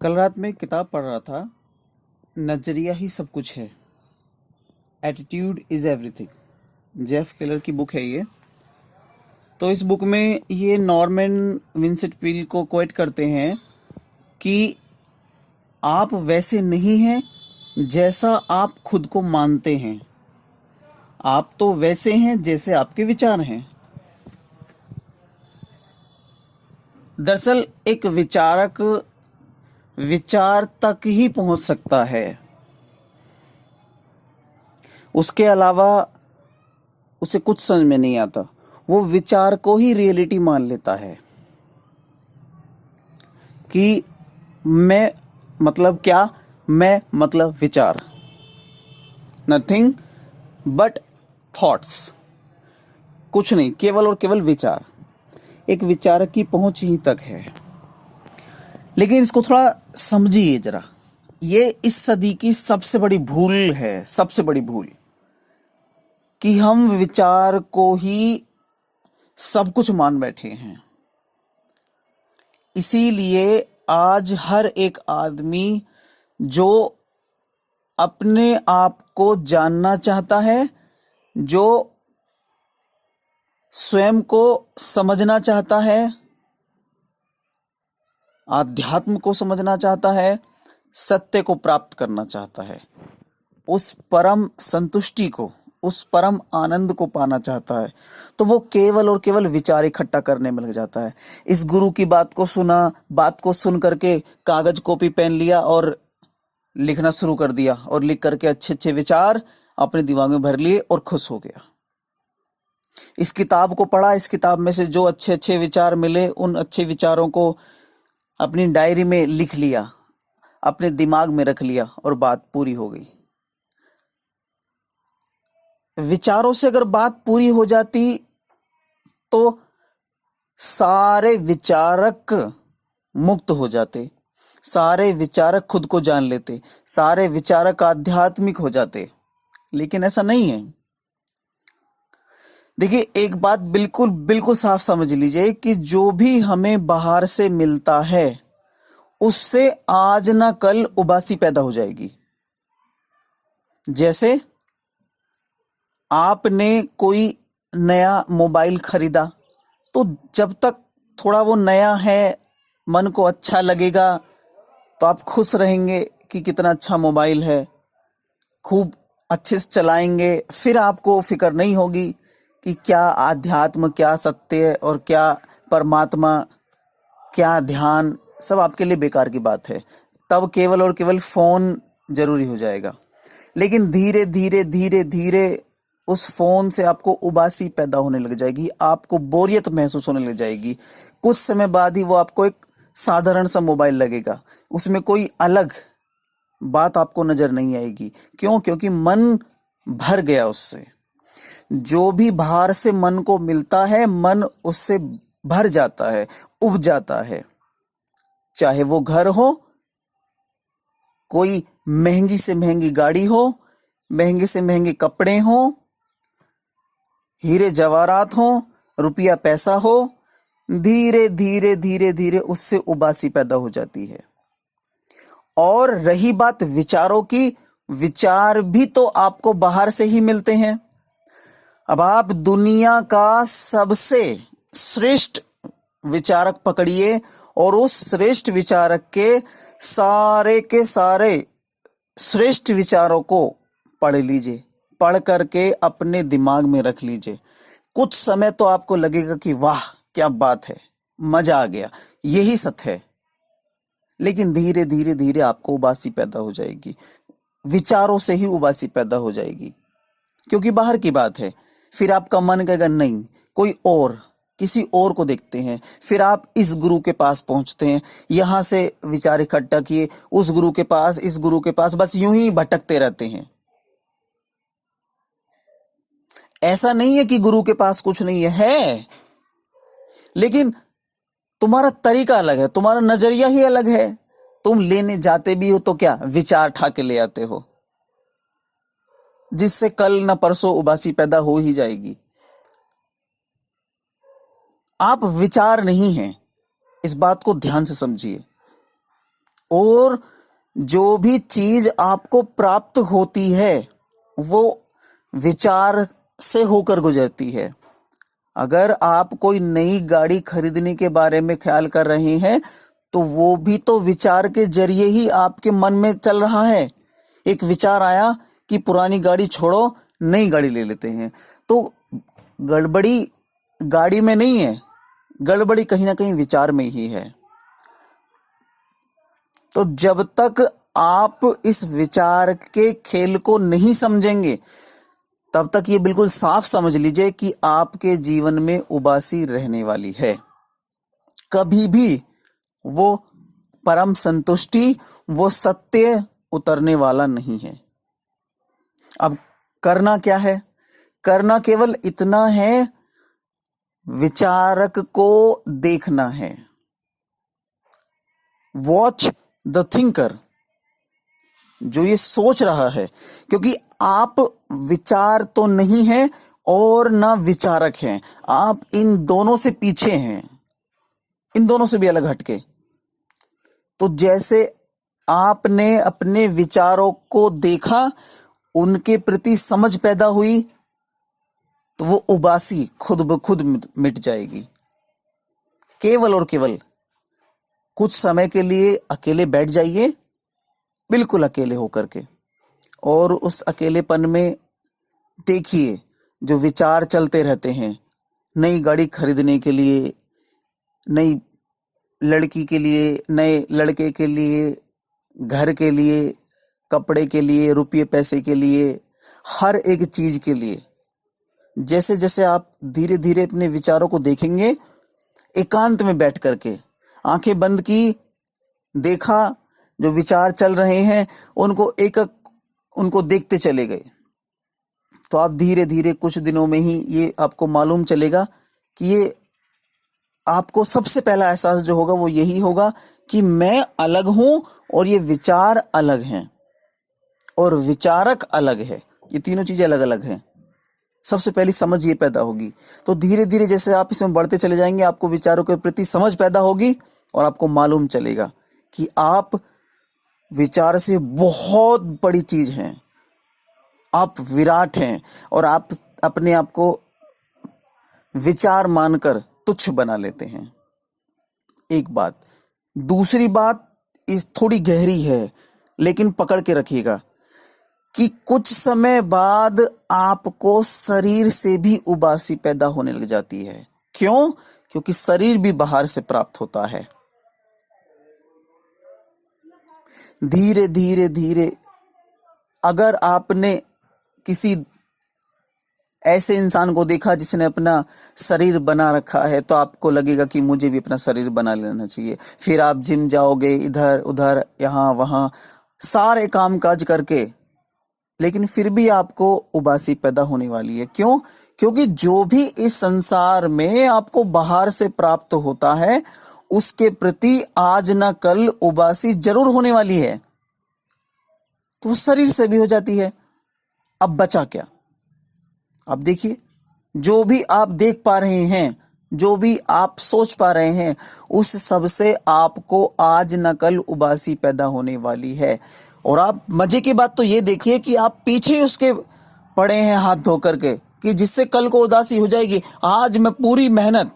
कल रात में एक किताब पढ़ रहा था। नजरिया ही सब कुछ है, attitude is everything. Jeff Keller की बुक है ये। तो इस बुक में ये नॉर्मन विंसेंट पील को क्वेट करते हैं कि आप वैसे नहीं हैं जैसा आप खुद को मानते हैं, आप तो वैसे हैं जैसे आपके विचार हैं। दरअसल एक विचारक विचार तक ही पहुंच सकता है, उसके अलावा उसे कुछ समझ में नहीं आता। वो विचार को ही रियलिटी मान लेता है कि मैं मतलब क्या, मैं मतलब विचार, नथिंग बट थॉट्स, कुछ नहीं, केवल और केवल विचार। एक विचारक की पहुंच ही तक है। लेकिन इसको थोड़ा समझिए जरा, ये इस सदी की सबसे बड़ी भूल है, सबसे बड़ी भूल, कि हम विचार को ही सब कुछ मान बैठे हैं। इसीलिए आज हर एक आदमी जो अपने आप को जानना चाहता है, जो स्वयं को समझना चाहता है, आध्यात्म को समझना चाहता है, सत्य को प्राप्त करना चाहता है, उस परम संतुष्टि को, उस परम आनंद को पाना चाहता है, तो वो केवल और केवल विचार इकट्ठा करने में लग जाता है। इस गुरु की बात को सुना, बात को सुन करके कागज कॉपी पेन लिया और लिखना शुरू कर दिया, और लिख करके अच्छे अच्छे विचार अपने दिमाग में भर लिए और खुश हो गया। इस किताब को पढ़ा, इस किताब में से जो अच्छे अच्छे विचार मिले, उन अच्छे विचारों को अपनी डायरी में लिख लिया, अपने दिमाग में रख लिया, और बात पूरी हो गई। विचारों से अगर बात पूरी हो जाती तो सारे विचारक मुक्त हो जाते, सारे विचारक खुद को जान लेते, सारे विचारक आध्यात्मिक हो जाते। लेकिन ऐसा नहीं है। देखिए, एक बात बिल्कुल बिल्कुल साफ समझ लीजिए कि जो भी हमें बाहर से मिलता है उससे आज ना कल उबासी पैदा हो जाएगी। जैसे आपने कोई नया मोबाइल खरीदा, तो जब तक थोड़ा वो नया है, मन को अच्छा लगेगा, तो आप खुश रहेंगे कि कितना अच्छा मोबाइल है, खूब अच्छे से चलाएंगे। फिर आपको फिक्र नहीं होगी कि क्या आध्यात्म, क्या सत्य और क्या परमात्मा, क्या ध्यान, सब आपके लिए बेकार की बात है। तब केवल और केवल फोन जरूरी हो जाएगा। लेकिन धीरे धीरे धीरे धीरे उस फोन से आपको उबासी पैदा होने लग जाएगी, आपको बोरियत महसूस होने लग जाएगी। कुछ समय बाद ही वो आपको एक साधारण सा मोबाइल लगेगा, उसमें कोई अलग बात आपको नजर नहीं आएगी। क्यों? क्योंकि मन भर गया उससे। जो भी बाहर से मन को मिलता है, मन उससे भर जाता है, उब जाता है। चाहे वो घर हो, कोई महंगी से महंगी गाड़ी हो, महंगे से महंगे कपड़े हो, हीरे जवाहरात हो, रुपया पैसा हो, धीरे धीरे धीरे धीरे उससे उबासी पैदा हो जाती है। और रही बात विचारों की, विचार भी तो आपको बाहर से ही मिलते हैं। अब आप दुनिया का सबसे श्रेष्ठ विचारक पकड़िए और उस श्रेष्ठ विचारक के सारे श्रेष्ठ विचारों को पढ़ लीजिए, पढ़ करके अपने दिमाग में रख लीजिए। कुछ समय तो आपको लगेगा कि वाह क्या बात है, मजा आ गया, यही सत्य है। लेकिन धीरे धीरे धीरे आपको उबासी पैदा हो जाएगी, विचारों से ही उबासी पैदा हो जाएगी, क्योंकि बाहर की बात है। फिर आपका मन कहेगा नहीं, कोई और, किसी और को देखते हैं। फिर आप इस गुरु के पास पहुंचते हैं, यहां से विचार इकट्ठा किए, उस गुरु के पास, इस गुरु के पास, बस यूं ही भटकते रहते हैं। ऐसा नहीं है कि गुरु के पास कुछ नहीं है, लेकिन तुम्हारा तरीका अलग है, तुम्हारा नजरिया ही अलग है। तुम लेने जाते भी हो तो क्या विचार ठा के ले आते हो, जिससे कल न परसों उबासी पैदा हो ही जाएगी। आप विचार नहीं हैं, इस बात को ध्यान से समझिए। और जो भी चीज आपको प्राप्त होती है वो विचार से होकर गुजरती है। अगर आप कोई नई गाड़ी खरीदने के बारे में ख्याल कर रहे हैं तो वो भी तो विचार के जरिए ही आपके मन में चल रहा है। एक विचार आया कि पुरानी गाड़ी छोड़ो, नई गाड़ी ले लेते हैं, तो गड़बड़ी गाड़ी में नहीं है, गड़बड़ी कहीं ना कहीं विचार में ही है। तो जब तक आप इस विचार के खेल को नहीं समझेंगे तब तक ये बिल्कुल साफ समझ लीजिए कि आपके जीवन में उबासी रहने वाली है। कभी भी वो परम संतुष्टि, वो सत्य उतरने वाला नहीं है। अब करना क्या है? करना केवल इतना है, विचारक को देखना है। वॉच द थिंकर, जो ये सोच रहा है, क्योंकि आप विचार तो नहीं है और ना विचारक हैं, आप इन दोनों से पीछे हैं, इन दोनों से भी अलग हटके। तो जैसे आपने अपने विचारों को देखा, उनके प्रति समझ पैदा हुई, तो वो उबासी खुद ब खुद मिट जाएगी। केवल और केवल कुछ समय के लिए अकेले बैठ जाइए, बिल्कुल अकेले होकर के, और उस अकेलेपन में देखिए जो विचार चलते रहते हैं, नई गाड़ी खरीदने के लिए, नई लड़की के लिए, नए लड़के के लिए, घर के लिए, कपड़े के लिए, रुपये पैसे के लिए, हर एक चीज के लिए। जैसे जैसे आप धीरे धीरे अपने विचारों को देखेंगे, एकांत में बैठ करके आंखें बंद की, देखा जो विचार चल रहे हैं उनको एक उनको देखते चले गए, तो आप धीरे धीरे कुछ दिनों में ही ये आपको मालूम चलेगा कि ये आपको सबसे पहला एहसास जो होगा वो यही होगा कि मैं अलग हूं और ये विचार अलग हैं और विचारक अलग है। ये तीनों चीजें अलग अलग हैं। सबसे पहली समझ ये पैदा होगी। तो धीरे धीरे जैसे आप इसमें बढ़ते चले जाएंगे, आपको विचारों के प्रति समझ पैदा होगी और आपको मालूम चलेगा कि आप विचार से बहुत बड़ी चीज हैं, आप विराट हैं और आप अपने आप को विचार मानकर तुच्छ बना लेते हैं। एक बात। दूसरी बात इस थोड़ी गहरी है, लेकिन पकड़ के रखिएगा कि कुछ समय बाद आपको शरीर से भी उबासी पैदा होने लग जाती है। क्यों? क्योंकि शरीर भी बाहर से प्राप्त होता है। धीरे धीरे धीरे अगर आपने किसी ऐसे इंसान को देखा जिसने अपना शरीर बना रखा है, तो आपको लगेगा कि मुझे भी अपना शरीर बना लेना चाहिए। फिर आप जिम जाओगे, इधर उधर यहाँ वहाँ सारे काम काज करके, लेकिन फिर भी आपको उबासी पैदा होने वाली है। क्यों? क्योंकि जो भी इस संसार में आपको बाहर से प्राप्त होता है उसके प्रति आज ना कल उबासी जरूर होने वाली है। तो शरीर से भी हो जाती है। अब बचा क्या? अब देखिए, जो भी आप देख पा रहे हैं, जो भी आप सोच पा रहे हैं, उस सब से आपको आज न कल उबासी पैदा होने वाली है। और आप मजे की बात तो ये देखिए कि आप पीछे उसके पड़े हैं हाथ धो करके, कि जिससे कल को उदासी हो जाएगी। आज मैं पूरी मेहनत,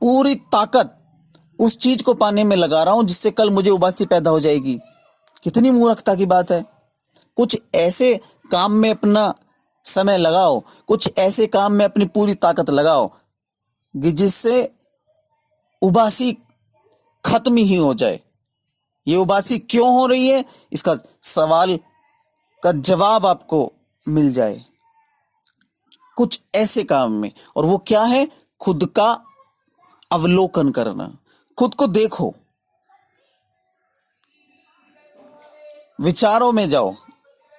पूरी ताकत उस चीज को पाने में लगा रहा हूं जिससे कल मुझे उबासी पैदा हो जाएगी। कितनी मूर्खता की बात है। कुछ ऐसे काम में अपना समय लगाओ, कुछ ऐसे काम में अपनी पूरी ताकत लगाओ कि जिससे उबासी खत्म ही हो जाए। ये उबासी क्यों हो रही है, इसका सवाल का जवाब आपको मिल जाए कुछ ऐसे काम में। और वो क्या है? खुद का अवलोकन करना। खुद को देखो, विचारों में जाओ,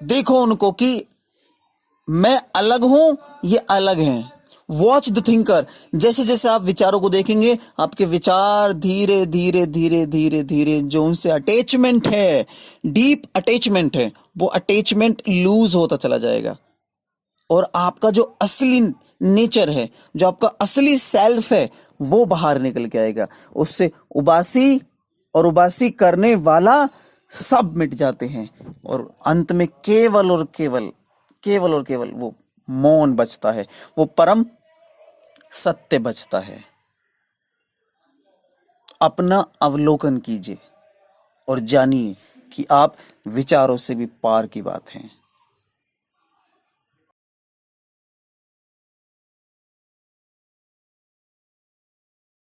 देखो उनको कि मैं अलग हूं, ये अलग हैं। Watch the thinker. जैसे जैसे आप विचारों को देखेंगे, आपके विचार धीरे धीरे धीरे धीरे धीरे जो उनसे अटैचमेंट है, डीप अटैचमेंट है, वो अटैचमेंट लूज होता चला जाएगा। और आपका जो असली नेचर है, जो आपका असली सेल्फ है, वो बाहर निकल के आएगा। उससे उबासी और उबासी करने वाला सब मिट जाते हैं, और अंत में केवल और केवल, केवल और केवल वो मौन बचता है, वो परम सत्य बचता है। अपना अवलोकन कीजिए और जानिए कि आप विचारों से भी पार की बात हैं।